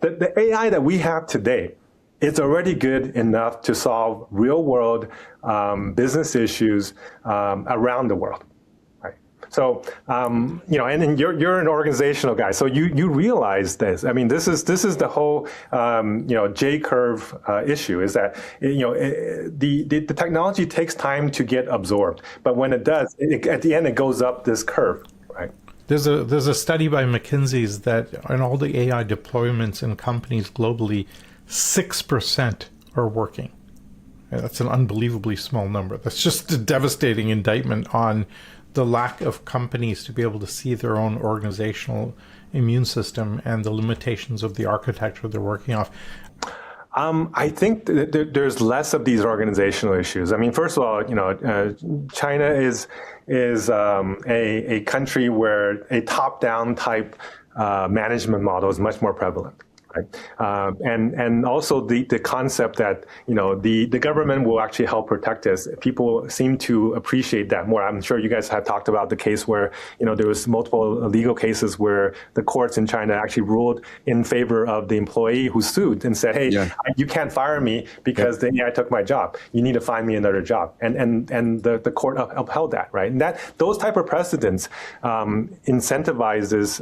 the AI that we have today, it's already good enough to solve real world business issues around the world. So, you know, and you're an organizational guy, so you realize this. I mean, this is the whole, you know, J curve issue. Is that, you know, the technology takes time to get absorbed, but when it does, at the end it goes up this curve, right? There's a study by McKinsey's that in all the AI deployments in companies globally, 6% are working. That's an unbelievably small number. That's just a devastating indictment on the lack of companies to be able to see their own organizational immune system and the limitations of the architecture they're working off. I think there's less of these organizational issues. I mean, first of all, you know, China is a country where a top-down type management model is much more prevalent. Right. And also the concept that, you know, the government will actually help protect us. People seem to appreciate that more. I'm sure you guys have talked about the case where, you know, there was multiple legal cases where the courts in China actually ruled in favor of the employee who sued and said, hey, you can't fire me because the AI took my job. You need to find me another job. And the court upheld that, right? And those type of precedents incentivizes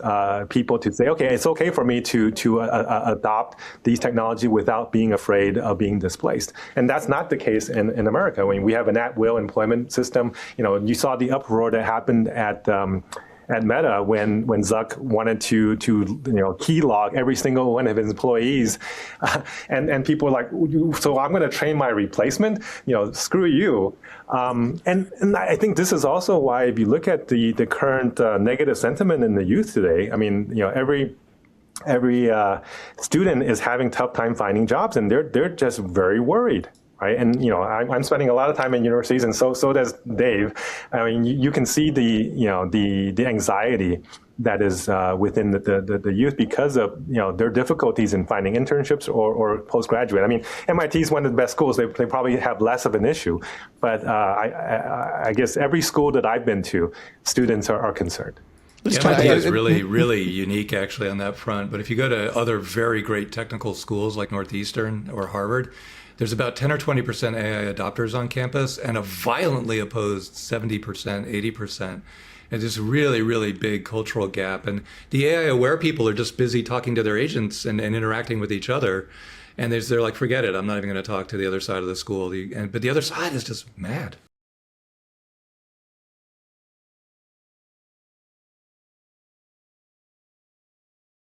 people to say, okay, it's okay for me to adopt these technology without being afraid of being displaced. And that's not the case in America. I mean, we have an at-will employment system. You know, you saw the uproar that happened at Meta when Zuck wanted to you know, key log every single one of his employees, and people were like, so I'm going to train my replacement? You know, screw you. And I think this is also why, if you look at the current negative sentiment in the youth today, I mean, you know, every student is having tough time finding jobs, and they're just very worried, right? And you know, I'm spending a lot of time in universities, and so does Dave. I mean, you can see the anxiety that is within the youth because of, you know, their difficulties in finding internships or postgraduate. I mean, MIT is one of the best schools. They probably have less of an issue, but I guess every school that I've been to, students are concerned. MIT is really, really unique actually on that front. But if you go to other very great technical schools like Northeastern or Harvard, there's about 10 or 20% AI adopters on campus and a violently opposed 70%, 80%. And this really, really big cultural gap. And the AI aware people are just busy talking to their agents and interacting with each other. And they're like, forget it, I'm not even going to talk to the other side of the school. But the other side is just mad.